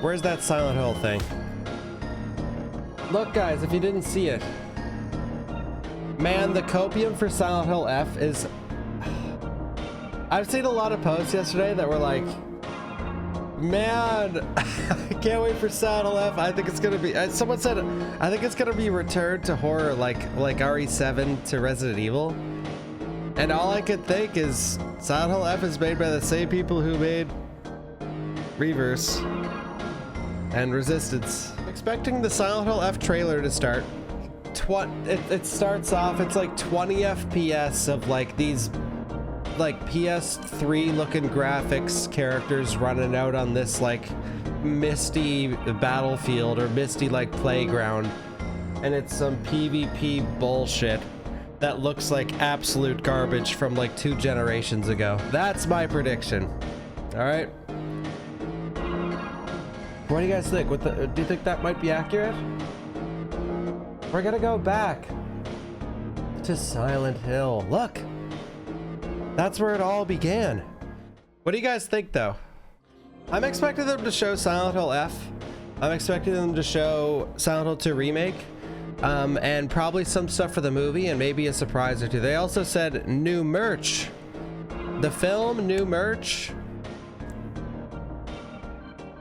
Where's that Silent Hill thing? Look, guys, if you didn't see it. Man, the copium for Silent Hill F is... I've seen a lot of posts yesterday that were like, man, I can't wait for Silent Hill F. I think it's gonna be... someone said, I think it's gonna be returned to horror like RE7 to Resident Evil. And all I could think is Silent Hill F is made by the same people who made Reverse and Resistance. Expecting the Silent Hill F trailer to start. It starts off, it's like 20 FPS of like these like PS3 looking graphics characters running out on this like misty battlefield or misty like playground, and it's some PvP bullshit that looks like absolute garbage from like 2 generations ago. That's my prediction. All right, what do you guys think? Do you think that might be accurate? We're gonna go back to Silent Hill. Look, that's where it all began. What do you guys think though? I'm expecting them to show Silent Hill F. I'm expecting them to show Silent Hill 2 Remake. And probably some stuff for the movie and maybe a surprise or two. They also said new merch. The film, new merch.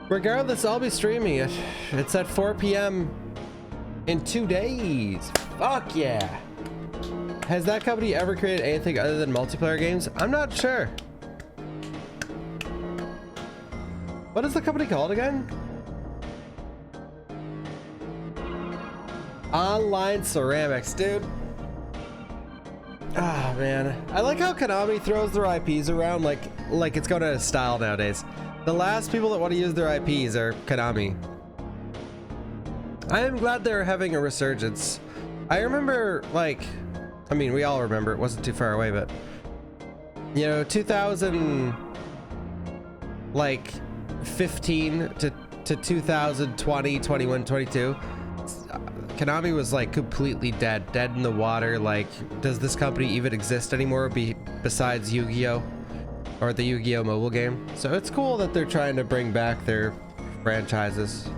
Regardless, I'll be streaming it. It's at 4 p.m. in 2 days. Fuck yeah. Has that company ever created anything other than multiplayer games? I'm not sure. What is the company called again? Online Ceramics, dude. Ah, man. I like how Konami throws their IPs around like it's going out of style nowadays. The last people that want to use their IPs are Konami. I am glad they're having a resurgence. I remember, like, I mean, we all remember, it wasn't too far away, but you know, 2015 to 2020, 21, 22. Konami was like completely dead in the water. Like, does this company even exist anymore besides Yu-Gi-Oh or the Yu-Gi-Oh mobile game? So it's cool that they're trying to bring back their franchises,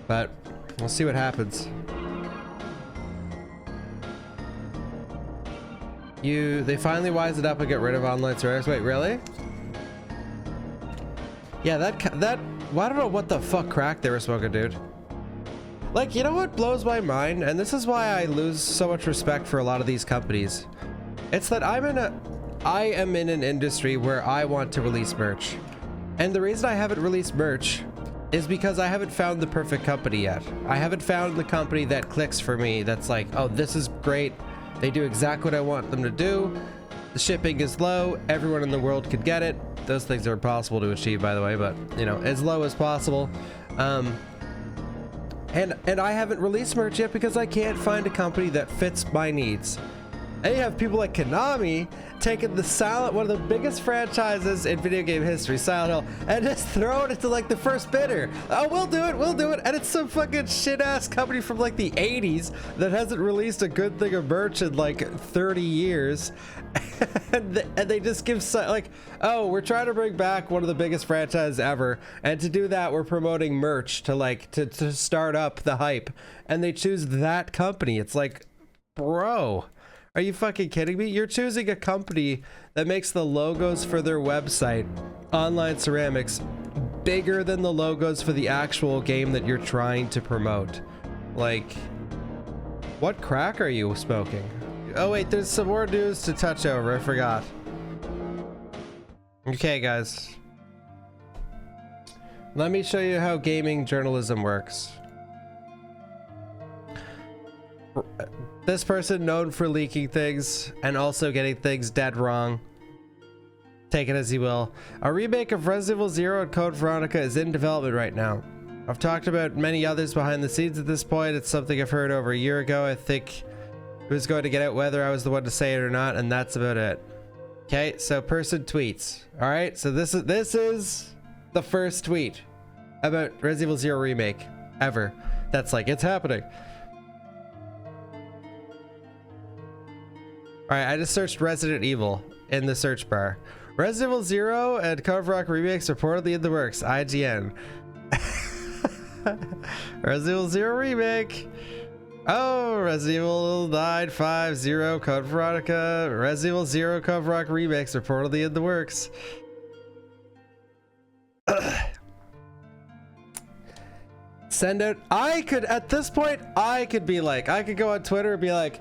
but we'll see what happens. They finally wised it up and get rid of online ceramics. Wait, really? Yeah, that well, I don't know what the fuck crack they were smoking, dude. Like, you know what blows my mind? And this is why I lose so much respect for a lot of these companies. It's that I am in an industry where I want to release merch. And the reason I haven't released merch is because I haven't found the perfect company yet. I haven't found the company that clicks for me, that's like, oh, this is great. They do exactly what I want them to do. The shipping is low. Everyone in the world could get it. Those things are impossible to achieve, by the way, but you know, as low as possible. And I haven't released merch yet because I can't find a company that fits my needs. And you have people like Konami taking one of the biggest franchises in video game history, Silent Hill, and just throw it into like the first bidder. Oh, we'll do it. And it's some fucking shit ass company from like the 80s that hasn't released a good thing of merch in like 30 years. and they just give like, oh, we're trying to bring back one of the biggest franchises ever, and to do that we're promoting merch to like to start up the hype, and they choose that company. It's like, bro, are you fucking kidding me? You're choosing a company that makes the logos for their website, Online Ceramics, bigger than the logos for the actual game that you're trying to promote. Like, what crack are you smoking? Oh wait, there's some more news to touch over. I forgot. Okay, guys. Let me show you how gaming journalism works. This person known for leaking things and also getting things dead wrong. Take it as you will. A remake of Resident Evil 0 and Code Veronica is in development right now. I've talked about many others behind the scenes at this point. It's something I've heard over a year ago. I think it was going to get out whether I was the one to say it or not, and that's about it. Okay, so person tweets. All right, so this is the first tweet about Resident Evil 0 remake ever. That's like, it's happening. All right, I just searched Resident Evil in the search bar. Resident Evil 0 and Code Veronica remakes reportedly in the works. IGN. Resident Evil 0 remake. Oh, Resident Evil 950 Code Veronica, Resident Evil 0 Code Veronica remakes reportedly in the works. Send out. I could, at this point, I could be like, I could go on Twitter and be like,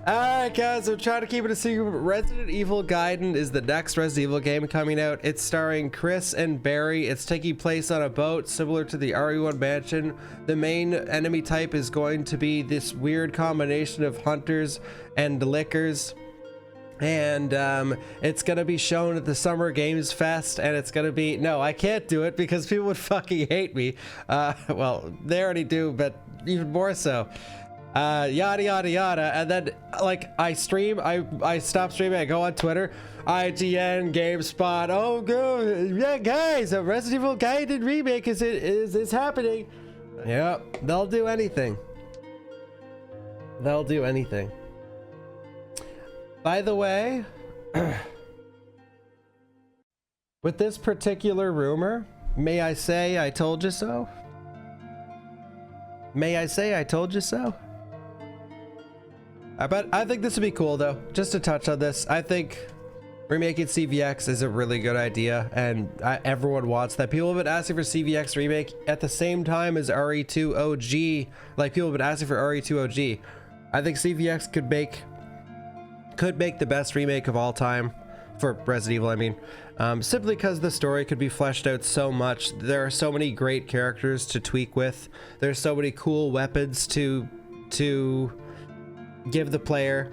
alright guys, I'm trying to keep it a secret. Resident Evil Gaiden is the next Resident Evil game coming out. It's starring Chris and Barry. It's taking place on a boat similar to the RE1 mansion. The main enemy type is going to be this weird combination of hunters and lickers. And it's gonna be shown at the Summer Games Fest, and it's gonna be, no, I can't do it because people would fucking hate me. Well, they already do, but even more so. Yada yada yada, and then like I stream, I stop streaming, I go on Twitter, IGN, GameSpot, oh good, yeah guys, a Resident Evil Gaiden remake is happening. Yep, they'll do anything. They'll do anything. By the way, with this particular rumor, may I say I told you so? May I say I told you so? But I think this would be cool though, just to touch on this. I think remaking CVX is a really good idea, and everyone wants that. People have been asking for CVX remake at the same time as RE2 OG. Like, people have been asking for RE2 OG. I think CVX could make the best remake of all time for Resident Evil, I mean. Simply because the story could be fleshed out so much. There are so many great characters to tweak with. There's so many cool weapons to give the player.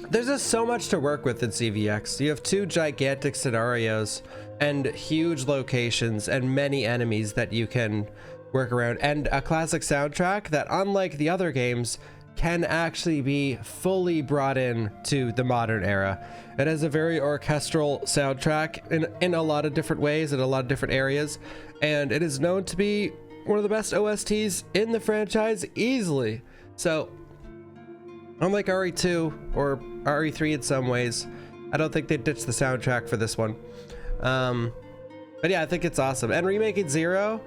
There's just so much to work with in CVX. You have 2 gigantic scenarios and huge locations and many enemies that you can work around, and a classic soundtrack that, unlike the other games, can actually be fully brought in to the modern era. It has a very orchestral soundtrack in a lot of different ways, in a lot of different areas, and it is known to be one of the best OSTs in the franchise easily. So unlike RE2 or RE3 in some ways, I don't think they ditched the soundtrack for this one. But yeah, I think it's awesome. And remaking 0,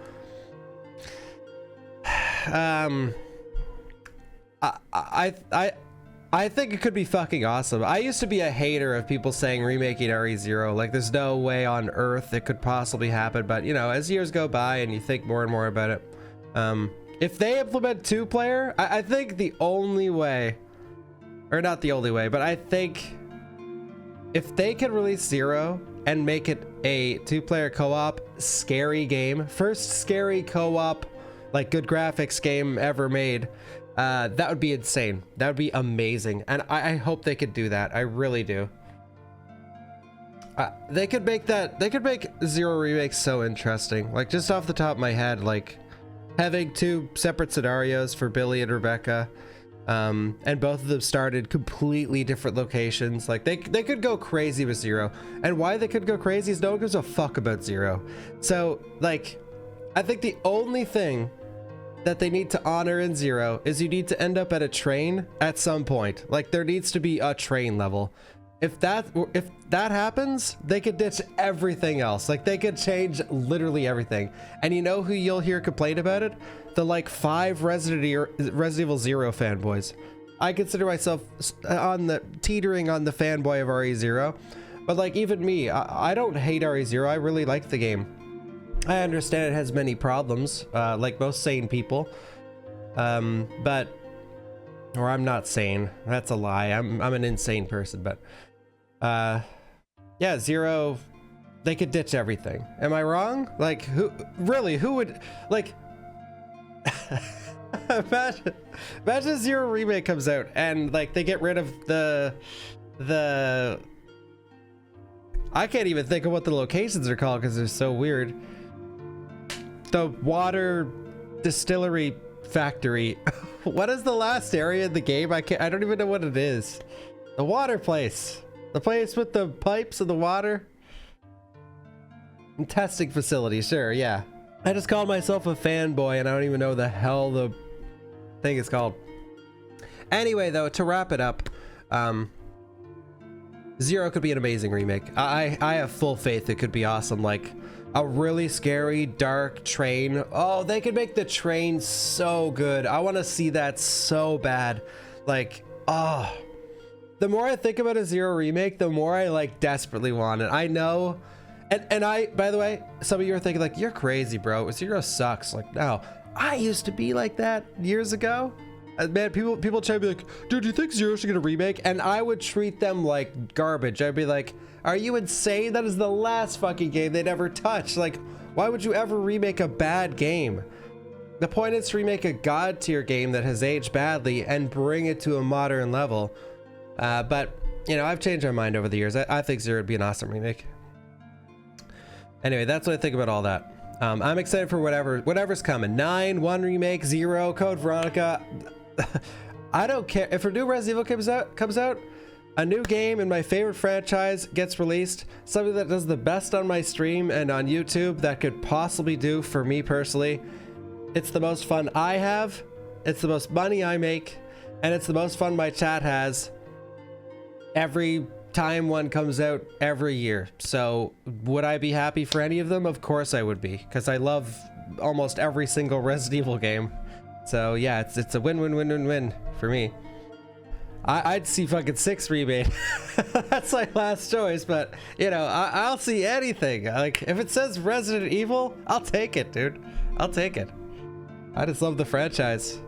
I think it could be fucking awesome. I used to be a hater of people saying remaking RE0, like there's no way on earth it could possibly happen, but you know, as years go by and you think more and more about it, if they implement 2-player, I think the only way, or not the only way, but I think if they could release 0 and make it a 2-player co-op scary game, first scary co-op, like good graphics game ever made, that would be insane. That would be amazing, and I hope they could do that. I really do. They could make 0 remakes so interesting. Like, just off the top of my head, like having 2 separate scenarios for Billy and Rebecca, and both of them started completely different locations. Like they could go crazy with 0, and why they could go crazy is no one gives a fuck about 0. So like, I think the only thing that they need to honor in 0 is you need to end up at a train at some point. Like, there needs to be a train level. If that happens, they could ditch everything else. Like, they could change literally everything. And you know who you'll hear complain about it? The like 5 Resident Evil 0 fanboys. I consider myself teetering on the fanboy of RE0, but like, even me, I don't hate RE0. I really like the game. I understand it has many problems, like most sane people, or I'm not sane. That's a lie. I'm an insane person, but yeah, 0, they could ditch everything. Am I wrong? Like, who would, like, imagine 0 remake comes out and like they get rid of the I can't even think of what the locations are called because they're so weird. The water distillery factory. What is the last area in the game? I don't even know what it is. The water place. The place with the pipes and the water. And testing facility, sure, yeah. I just called myself a fanboy and I don't even know the hell the thing is called. Anyway, though, to wrap it up, 0 could be an amazing remake. I have full faith it could be awesome. Like, a really scary dark train. Oh, they could make the train so good. I want to see that so bad. Like, oh, the more I think about a Zero remake, the more I like desperately want it. I know, and I, by the way, some of you are thinking like, you're crazy, bro. Zero sucks. Like, no, I used to be like that years ago. Man, people try to be like, dude, do you think Zero should get a remake? And I would treat them like garbage. I'd be like, are you insane? That is the last fucking game they'd ever touch. Like, why would you ever remake a bad game? The point is to remake a god tier game that has aged badly and bring it to a modern level. But, you know, I've changed my mind over the years. I think Zero would be an awesome remake. Anyway, that's what I think about all that. I'm excited for whatever's coming. 9, 1 remake, 0, Code Veronica. I don't care if a new Resident Evil comes out, a new game in my favorite franchise gets released, something that does the best on my stream and on YouTube that could possibly do for me personally. It's the most fun I have, it's the most money I make, and it's the most fun my chat has every time one comes out every year. So would I be happy for any of them? Of course I would be, because I love almost every single Resident Evil game. So yeah, it's a win-win-win-win-win for me. I'd see fucking 6 remade. That's my last choice, but you know, I'll see anything. Like if it says Resident Evil, I'll take it, dude. I'll take it. I just love the franchise.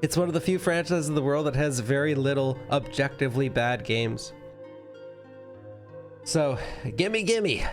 It's one of the few franchises in the world that has very little objectively bad games. So, gimme.